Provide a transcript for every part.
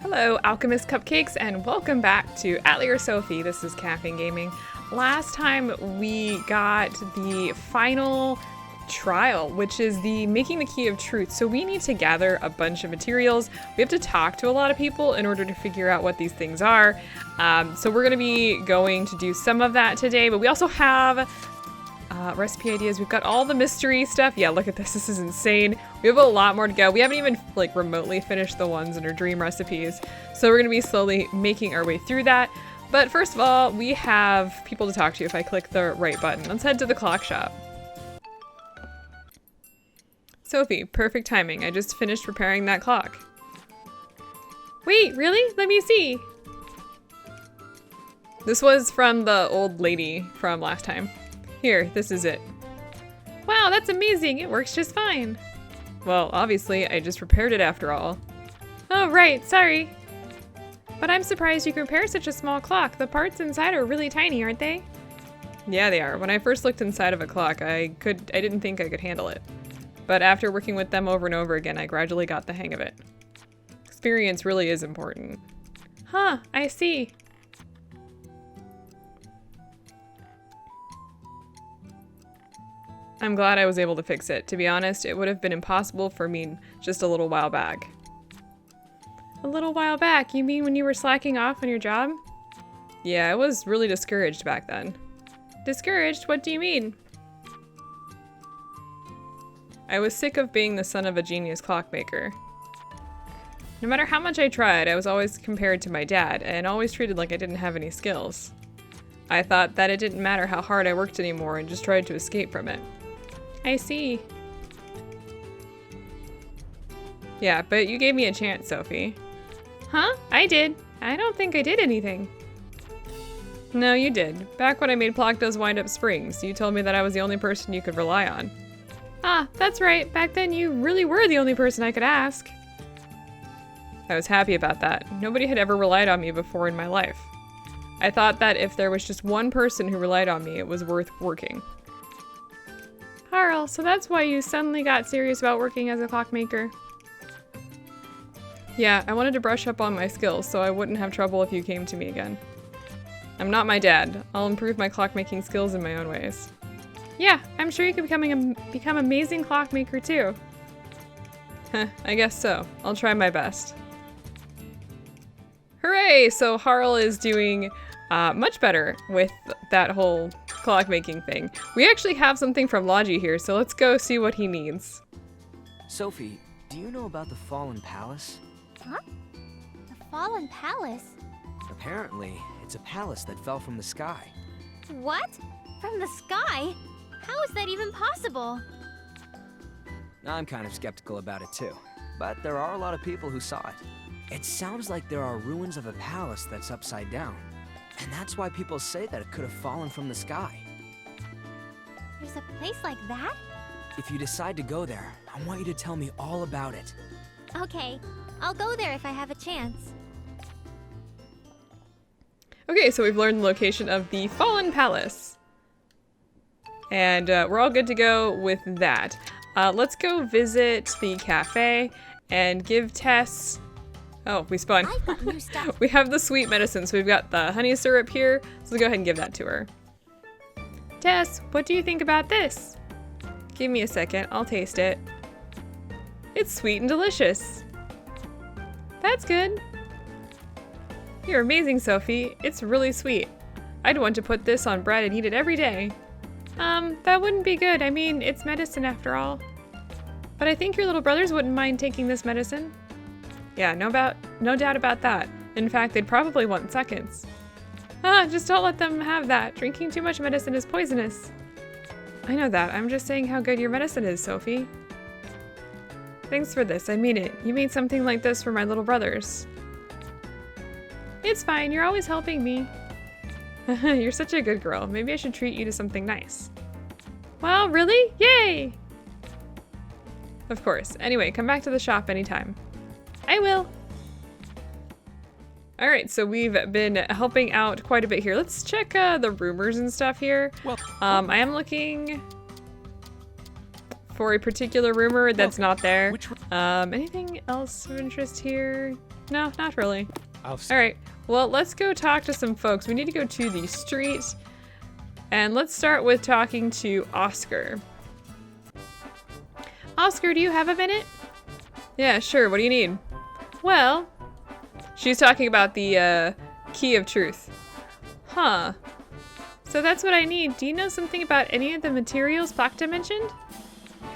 Hello, Alchemist Cupcakes, and welcome back to Atelier Sophie. This is KaffeineGaming. Last time we got the final trial, which is the making the key of truth. So we need to gather a bunch of materials. We have to talk to a lot of people in order to figure out what these things are. So we're going to be going to do some of that today, but we also have recipe ideas. We've got all the mystery stuff. Yeah, look at this. This is insane. We have a lot more to go. We haven't even like remotely finished the ones in our dream recipes. So we're going to be slowly making our way through that. But first of all, we have people to talk to if I click the right button. Let's head to the clock shop. Sophie, perfect timing. I just finished preparing that clock. Wait, really? Let me see. This was from the old lady from last time. Here, this is it. Wow, that's amazing. It works just fine. Well, obviously, I just repaired it after all. Oh, right. Sorry. But I'm surprised you can repair such a small clock. The parts inside are really tiny, aren't they? Yeah, they are. When I first looked inside of a clock, I didn't think I could handle it. But after working with them over and over again, I gradually got the hang of it. Experience really is important. Huh, I see. I'm glad I was able to fix it. To be honest, it would have been impossible for me just a little while back. A little while back? You mean when you were slacking off on your job? Yeah, I was really discouraged back then. Discouraged? What do you mean? I was sick of being the son of a genius clockmaker. No matter how much I tried, I was always compared to my dad and always treated like I didn't have any skills. I thought that it didn't matter how hard I worked anymore and just tried to escape from it. I see. Yeah, but you gave me a chance, Sophie. Huh? I did. I don't think I did anything. No, you did. Back when I made Plachta's wind-up springs, you told me that I was the only person you could rely on. Ah, that's right. Back then you really were the only person I could ask. I was happy about that. Nobody had ever relied on me before in my life. I thought that if there was just one person who relied on me, it was worth working. Carl, so that's why you suddenly got serious about working as a clockmaker. Yeah, I wanted to brush up on my skills so I wouldn't have trouble if you came to me again. I'm not my dad. I'll improve my clockmaking skills in my own ways. Yeah, I'm sure you could become amazing clockmaker too. Heh, I guess so. I'll try my best. Hooray! So Harl is doing much better with that whole clockmaking thing. We actually have something from Logi here, so let's go see what he needs. Sophie, do you know about the Fallen Palace? Huh? The Fallen Palace? Apparently, it's a palace that fell from the sky. What? From the sky? How is that even possible? I'm kind of skeptical about it too, but there are a lot of people who saw it. It sounds like there are ruins of a palace that's upside down, and that's why people say that it could have fallen from the sky. There's a place like that? If you decide to go there, I want you to tell me all about it. Okay, I'll go there if I have a chance. Okay, so we've learned the location of the Fallen Palace. And we're all good to go with that. Let's go visit the cafe and give Tess... Oh, we spun. I've got new stuff. We have the sweet medicine, so we've got the honey syrup here. So let's go ahead and give that to her. Tess, what do you think about this? Give me a second, I'll taste it. It's sweet and delicious. That's good. You're amazing, Sophie. It's really sweet. I'd want to put this on bread and eat it every day. That wouldn't be good. I mean, it's medicine after all. But I think your little brothers wouldn't mind taking this medicine. Yeah, no doubt about that. In fact, they'd probably want seconds. Just don't let them have that. Drinking too much medicine is poisonous. I know that. I'm just saying how good your medicine is, Sophie. Thanks for this. I mean it. You made something like this for my little brothers. It's fine. You're always helping me. You're such a good girl. Maybe I should treat you to something nice. Wow, really? Yay! Of course. Anyway, come back to the shop anytime. I will. Alright, so we've been helping out quite a bit here. Let's check the rumors and stuff here. I am looking for a particular rumor that's not there. Anything else of interest here? No, not really. I'll All right, well, let's go talk to some folks. We need to go to the street, and let's start with talking to Oscar. Oscar, do you have a minute? Yeah, sure. What do you need? Well, she's talking about the key of truth. Huh. So that's what I need. Do you know something about any of the materials Plachta mentioned?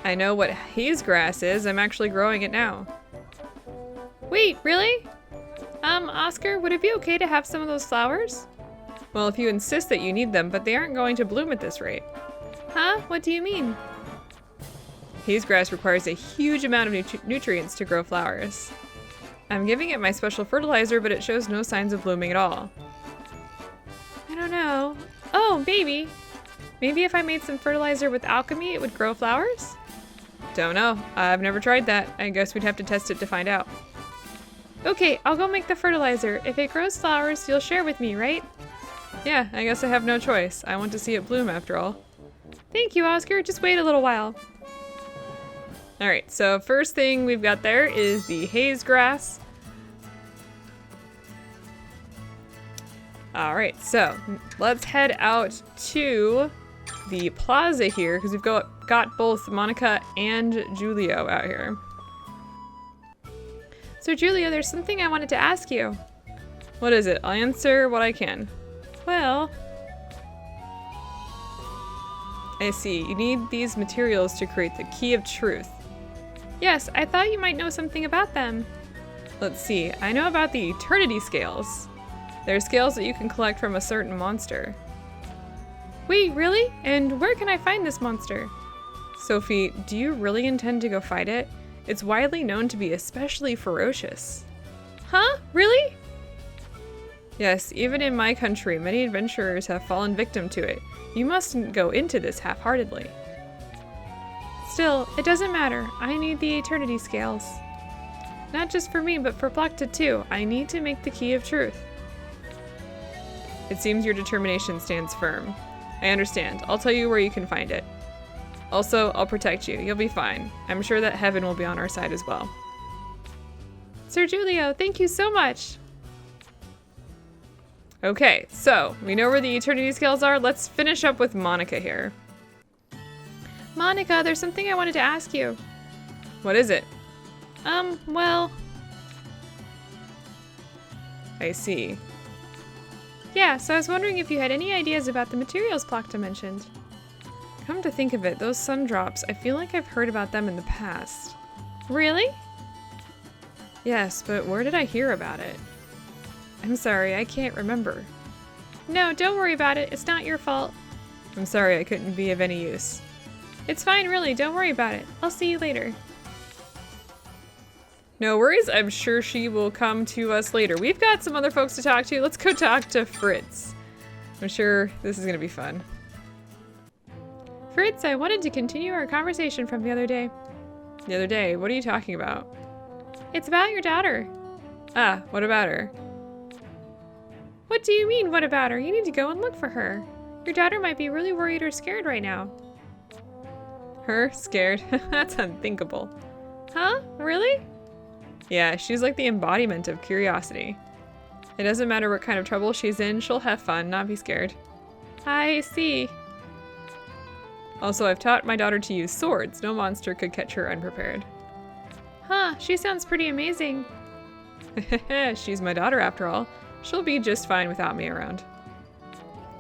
I know what haze grass is. I'm actually growing it now. Wait, really? Oscar, would it be okay to have some of those flowers? Well, if you insist that you need them, but they aren't going to bloom at this rate. Huh? What do you mean? Haze grass requires a huge amount of nutrients to grow flowers. I'm giving it my special fertilizer, but it shows no signs of blooming at all. I don't know. Oh, maybe. Maybe if I made some fertilizer with alchemy, it would grow flowers? Don't know. I've never tried that. I guess we'd have to test it to find out. Okay, I'll go make the fertilizer. If it grows flowers, you'll share with me, right? Yeah, I guess I have no choice. I want to see it bloom after all. Thank you, Oscar. Just wait a little while. All right, so first thing we've got there is the haze grass. All right, so let's head out to the plaza here because we've got both Monica and Giulio out here. So Giulio, there's something I wanted to ask you. What is it? I'll answer what I can. Well, I see. You need these materials to create the key of truth. Yes, I thought you might know something about them. Let's see. I know about the eternity scales. They're scales that you can collect from a certain monster. Wait, really? And where can I find this monster? Sophie, do you really intend to go fight it? It's widely known to be especially ferocious. Huh? Really? Yes, even in my country, many adventurers have fallen victim to it. You mustn't go into this half-heartedly. Still, it doesn't matter. I need the eternity scales. Not just for me, but for Plachta too. I need to make the key of truth. It seems your determination stands firm. I understand. I'll tell you where you can find it. Also, I'll protect you. You'll be fine. I'm sure that heaven will be on our side as well. Sir Giulio, thank you so much. Okay, so we know where the eternity scales are. Let's finish up with Monica here. Monica, there's something I wanted to ask you. What is it? Well... I see. Yeah, so I was wondering if you had any ideas about the materials Plachta mentioned. Come to think of it, those sun drops, I feel like I've heard about them in the past. Really? Yes, but where did I hear about it? I'm sorry, I can't remember. No, don't worry about it. It's not your fault. I'm sorry I couldn't be of any use. It's fine, really. Don't worry about it. I'll see you later. No worries. I'm sure she will come to us later. We've got some other folks to talk to. Let's go talk to Fritz. I'm sure this is going to be fun. Fritz, I wanted to continue our conversation from the other day. The other day? What are you talking about? It's about your daughter. Ah, what about her? What do you mean, what about her? You need to go and look for her. Your daughter might be really worried or scared right now. Her? Scared? That's unthinkable. Huh? Really? Yeah, she's like the embodiment of curiosity. It doesn't matter what kind of trouble she's in, she'll have fun, not be scared. I see. Also, I've taught my daughter to use swords. No monster could catch her unprepared. Huh, she sounds pretty amazing. She's my daughter after all. She'll be just fine without me around.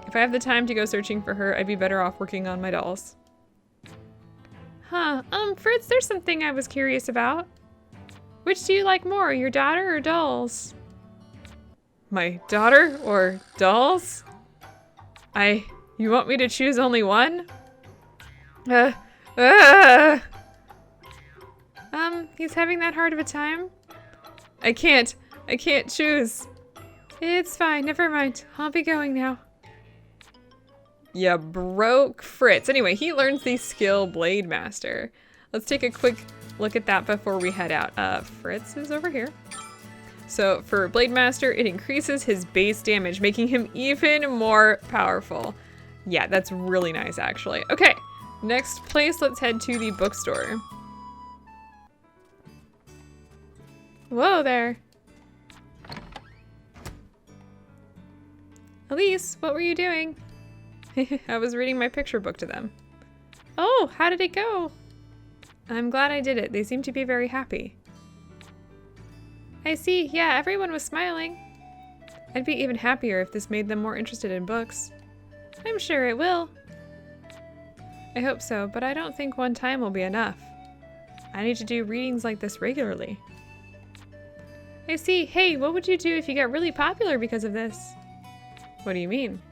If I have the time to go searching for her, I'd be better off working on my dolls. Huh, Fritz, there's something I was curious about. Which do you like more, your daughter or dolls? My daughter or dolls? You want me to choose only one? He's having that hard of a time? I can't choose. It's fine, never mind. I'll be going now. You broke Fritz. Anyway, he learns the skill Blade Master. Let's take a quick look at that before we head out. Fritz is over here. So for Blade Master, it increases his base damage, making him even more powerful. Yeah, that's really nice, actually. Okay, next place, let's head to the bookstore. Whoa there. Elise, what were you doing? I was reading my picture book to them. Oh, how did it go? I'm glad I did it. They seem to be very happy. I see. Yeah, everyone was smiling. I'd be even happier if this made them more interested in books. I'm sure it will. I hope so, but I don't think one time will be enough. I need to do readings like this regularly. I see. Hey, what would you do if you got really popular because of this? What do you mean?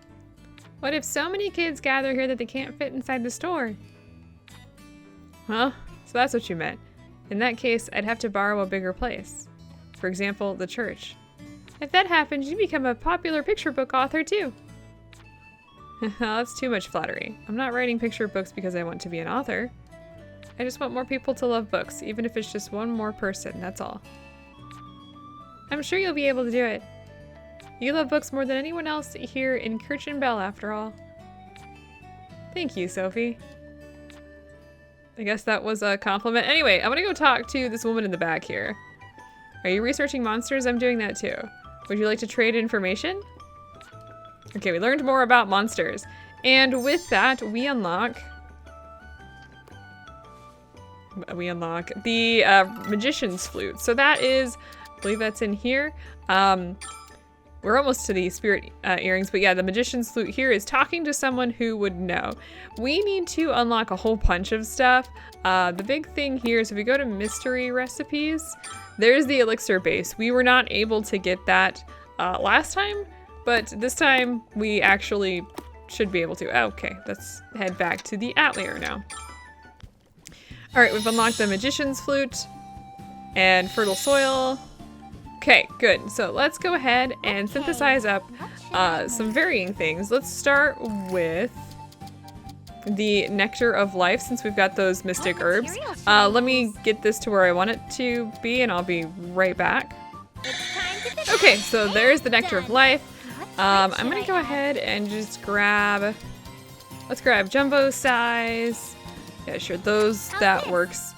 What if so many kids gather here that they can't fit inside the store? Well, so that's what you meant. In that case, I'd have to borrow a bigger place. For example, the church. If that happens, you become a popular picture book author too. That's too much flattery. I'm not writing picture books because I want to be an author. I just want more people to love books, even if it's just one more person, that's all. I'm sure you'll be able to do it. You love books more than anyone else here in Kirchen Bell, after all. Thank you, Sophie. I guess that was a compliment. Anyway, I'm gonna go talk to this woman in the back here. Are you researching monsters? I'm doing that too. Would you like to trade information? Okay, we learned more about monsters. And with that, we unlock the magician's flute. So that is, I believe that's in here. We're almost to the spirit earrings, but yeah, the magician's flute here is talking to someone who would know. We need to unlock a whole bunch of stuff. The big thing here is if we go to mystery recipes, there's the elixir base. We were not able to get that last time, but this time we actually should be able to. Okay, let's head back to the Atelier now. All right, we've unlocked the magician's flute and fertile soil. Okay, good. So let's go ahead and synthesize up some varying things. Let's start with the Nectar of Life, since we've got those mystic herbs. Let me get this to where I want it to be, and I'll be right back. Okay, so there's the Nectar of Life. I'm gonna go ahead and just grab, let's grab jumbo size. Yeah, sure, that works.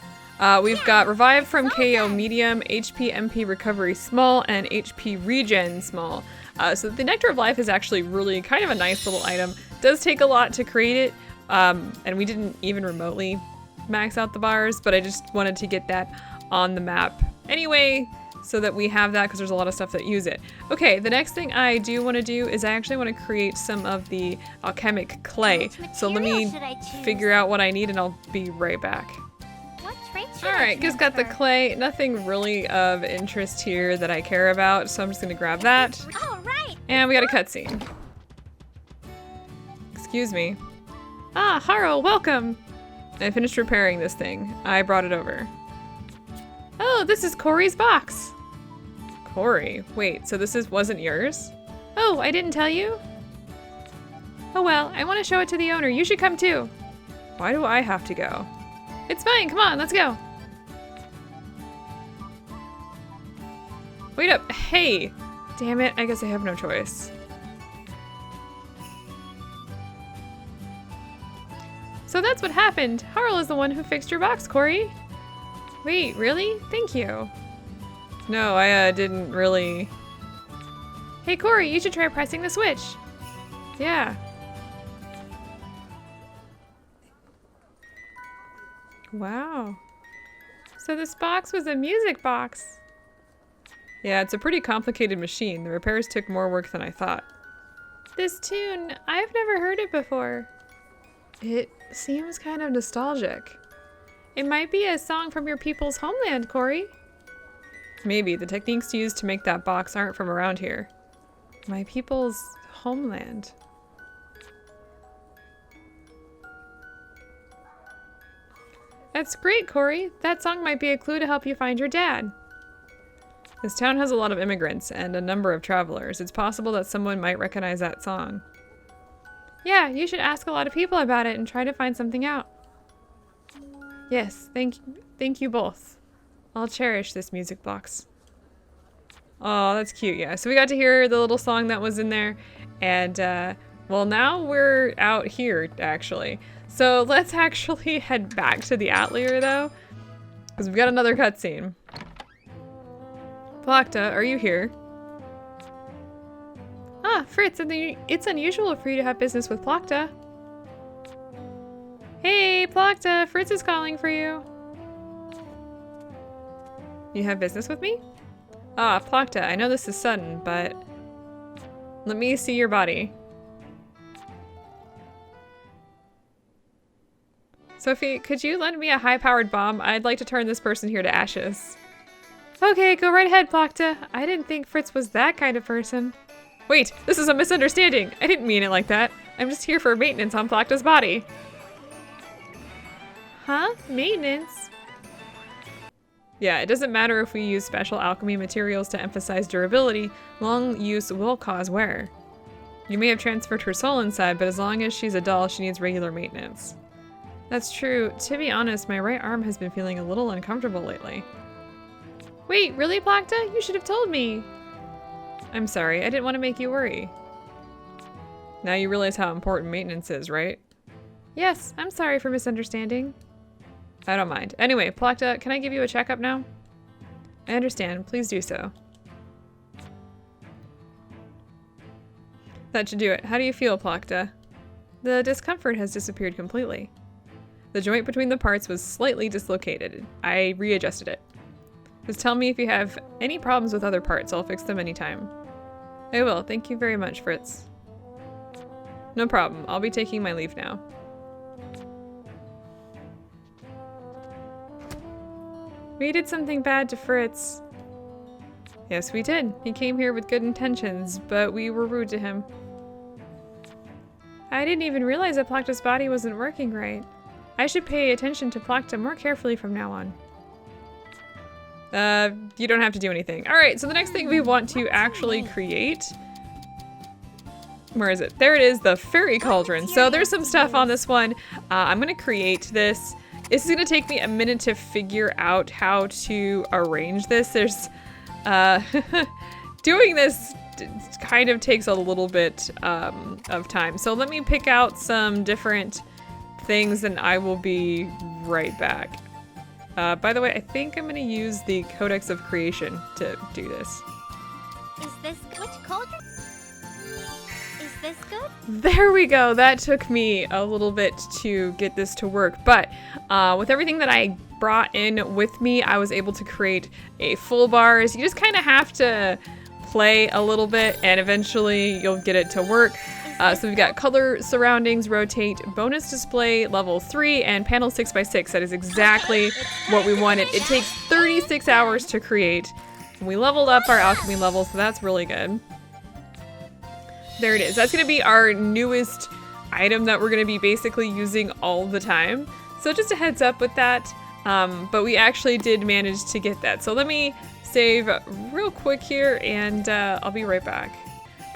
We've got Revive from KO medium, HP MP recovery small, and HP regen small. So the Nectar of Life is actually really kind of a nice little item. Does take a lot to create it, and we didn't even remotely max out the bars, but I just wanted to get that on the map anyway, so that we have that, because there's a lot of stuff that use it. Okay, the next thing I do want to do is I actually want to create some of the alchemic clay. So let me figure out what I need, and I'll be right back. Alright, just got the clay. Nothing really of interest here that I care about, so I'm just gonna grab that. And we got a cutscene. Excuse me. Ah, Haro, welcome! I finished repairing this thing. I brought it over. Oh, this is Corey's box. Corey? Wait, so this wasn't yours? Oh, I didn't tell you? Oh well, I want to show it to the owner. You should come too. Why do I have to go? It's fine, come on, let's go. Wait up, hey! Damn it, I guess I have no choice. So that's what happened. Harl is the one who fixed your box, Corey. Wait, really? Thank you. No, I didn't really. Hey Corey, you should try pressing the switch. Yeah. Wow. So this box was a music box. Yeah, it's a pretty complicated machine. The repairs took more work than I thought. This tune, I've never heard it before. It seems kind of nostalgic. It might be a song from your people's homeland, Corey. Maybe. The techniques used to make that box aren't from around here. My people's homeland. That's great, Corey. That song might be a clue to help you find your dad. This town has a lot of immigrants and a number of travelers. It's possible that someone might recognize that song. Yeah, you should ask a lot of people about it and try to find something out. Yes, thank you both. I'll cherish this music box. Oh, that's cute, yeah. So we got to hear the little song that was in there, and well, now we're out here, actually. So let's actually head back to the Atelier, though, because we've got another cutscene. Plachta, are you here? Ah, Fritz, it's unusual for you to have business with Plachta. Hey, Plachta, Fritz is calling for you. You have business with me? Ah, Plachta, I know this is sudden, but let me see your body. Sophie, could you lend me a high-powered bomb? I'd like to turn this person here to ashes. Okay, go right ahead, Plachta. I didn't think Fritz was that kind of person. Wait, this is a misunderstanding. I didn't mean it like that. I'm just here for maintenance on Plachta's body. Huh? Maintenance? Yeah, it doesn't matter if we use special alchemy materials to emphasize durability. Long use will cause wear. You may have transferred her soul inside, but as long as she's a doll, she needs regular maintenance. That's true. To be honest, my right arm has been feeling a little uncomfortable lately. Wait, really, Plachta? You should have told me. I'm sorry, I didn't want to make you worry. Now you realize how important maintenance is, right? Yes, I'm sorry for misunderstanding. I don't mind. Anyway, Plachta, can I give you a checkup now? I understand. Please do so. That should do it. How do you feel, Plachta? The discomfort has disappeared completely. The joint between the parts was slightly dislocated. I readjusted it. Just tell me if you have any problems with other parts. I'll fix them anytime. I will. Thank you very much, Fritz. No problem. I'll be taking my leave now. We did something bad to Fritz. Yes, we did. He came here with good intentions, but we were rude to him. I didn't even realize that Plachta's body wasn't working right. I should pay attention to Plachta more carefully from now on. You don't have to do anything. All right, so the next thing we want to actually create... Where is it? There it is, the fairy cauldron. So there's some stuff on this one. I'm gonna create this. This is gonna take me a minute to figure out how to arrange this. There's, doing this kind of takes a little bit of time. So let me pick out some different things and I will be right back. By the way, I think I'm gonna use the Codex of Creation to do this. Is this which cauldron? Is this good? There we go. That took me a little bit to get this to work, but with everything that I brought in with me, I was able to create a full bar. So you just kind of have to play a little bit and eventually you'll get it to work. So we've got color surroundings, rotate, bonus display, level 3, and panel 6x6. That is exactly what we wanted. It takes 36 hours to create. We leveled up our alchemy level, so that's really good. There it is. That's going to be our newest item that we're going to be basically using all the time. So just a heads up with that. But we actually did manage to get that. So let me save real quick here and I'll be right back.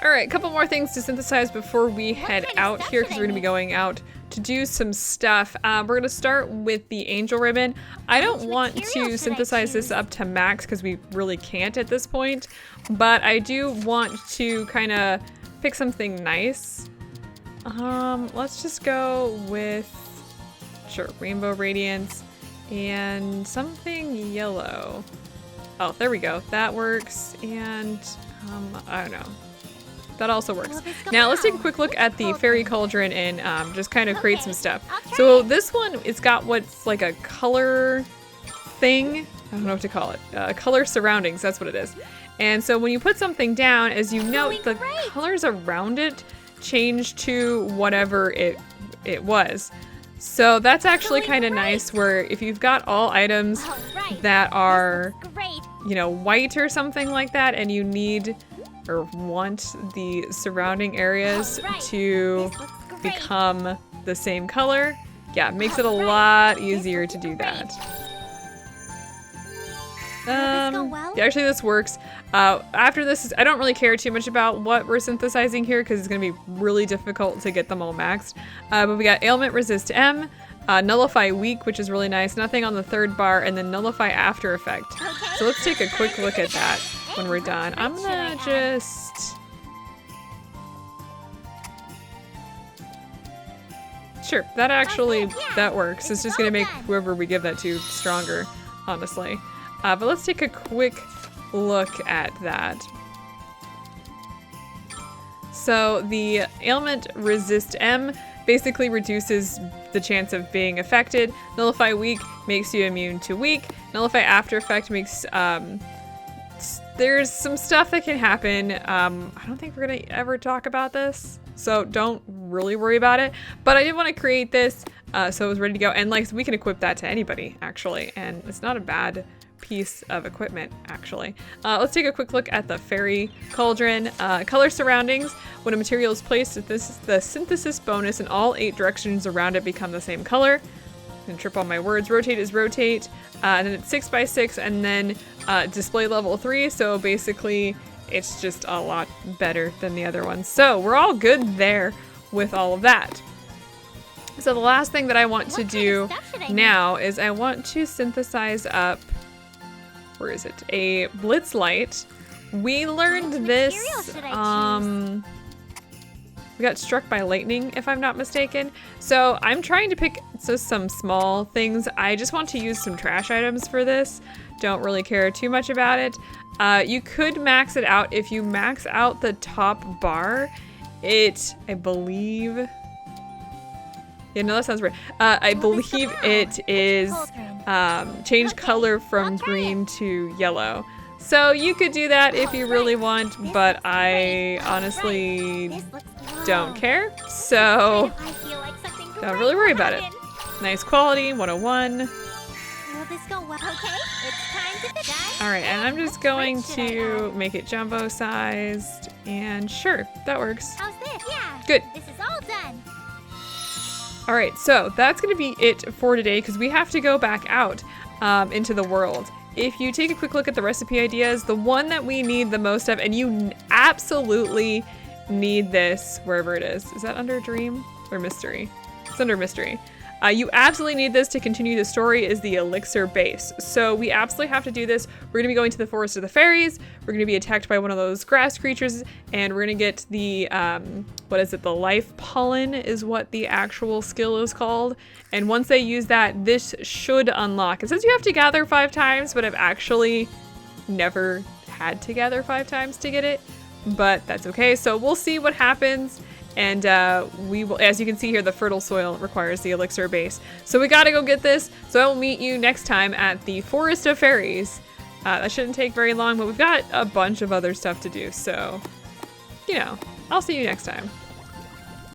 All right, a couple more things to synthesize before we head out here because we're going to be going out to do some stuff. We're going to start with the angel ribbon. I don't want to synthesize this up to max because we really can't at this point, but I do want to kind of pick something nice. Let's just go with, sure, Rainbow Radiance and something yellow. Oh, there we go. That works. And I don't know. That also works. Now let's take a quick look at the fairy cauldron and just kind of create some stuff. So this one, it's got what's like a color thing. I don't know what to call it. Color surroundings, that's what it is. And so when you put something down, as you note, the colors around it change to whatever it was. So that's actually kind of nice where if you've got all items that are, you know, white or something like that and you need or want the surrounding areas to become the same color, yeah, it makes it a lot easier to do that. Yeah, actually this works. After this, I don't really care too much about what we're synthesizing here because it's going to be really difficult to get them all maxed. But we got ailment resist M, nullify weak, which is really nice, nothing on the third bar, and then nullify after effect. So let's take a quick look at that when we're done. I'm gonna just... Sure, that actually, that works. It's just gonna make whoever we give that to stronger, honestly. But let's take a quick look at that. So the ailment resist M basically reduces the chance of being affected. Nullify weak makes you immune to weak. Nullify after effect makes, there's some stuff that can happen. I don't think we're gonna ever talk about this, so don't really worry about it. But I did want to create this, so it was ready to go. And like, we can equip that to anybody actually, and it's not a bad piece of equipment actually. Let's take a quick look at the fairy cauldron. Color surroundings. When a material is placed, this is the synthesis bonus, and all 8 directions around it become the same color. I'm gonna trip on my words. Rotate is rotate, and then it's 6 by 6, and then display level 3. So basically, it's just a lot better than the other ones. So we're all good there with all of that. So the last thing that I want to do now is I want to synthesize up. Where is it? A blitz light. We learned this. We got struck by lightning, if I'm not mistaken. So I'm trying to pick some small things. I just want to use some trash items for this. Don't really care too much about it. You could max it out. If you max out the top bar, I believe. Yeah, no, that sounds right. I believe it is change color from green to yellow. So you could do that if you really want, but I honestly don't care. So don't really worry about it. Nice quality, 101. Will this go well? Okay, it's time to fit. All right, and I'm just going to make it jumbo sized, and sure, that works. How's this? Yeah. Good. This is all done. All right, so that's gonna be it for today because we have to go back out into the world. If you take a quick look at the recipe ideas, the one that we need the most of, and you absolutely need this wherever it is. Is that under dream or mystery? It's under mystery. You absolutely need this to continue the story, is the elixir base. So we absolutely have to do this. We're gonna be going to the Forest of the Fairies. We're gonna be attacked by one of those grass creatures, and we're gonna get the, what is it? The life pollen is what the actual skill is called. And once they use that, this should unlock. It says you have to gather 5 times, but I've actually never had to gather 5 times to get it, but that's okay. So we'll see what happens. And we will, as you can see here, the fertile soil requires the elixir base. So we gotta go get this. So I will meet you next time at the Forest of Fairies. That shouldn't take very long, but we've got a bunch of other stuff to do. So, you know, I'll see you next time.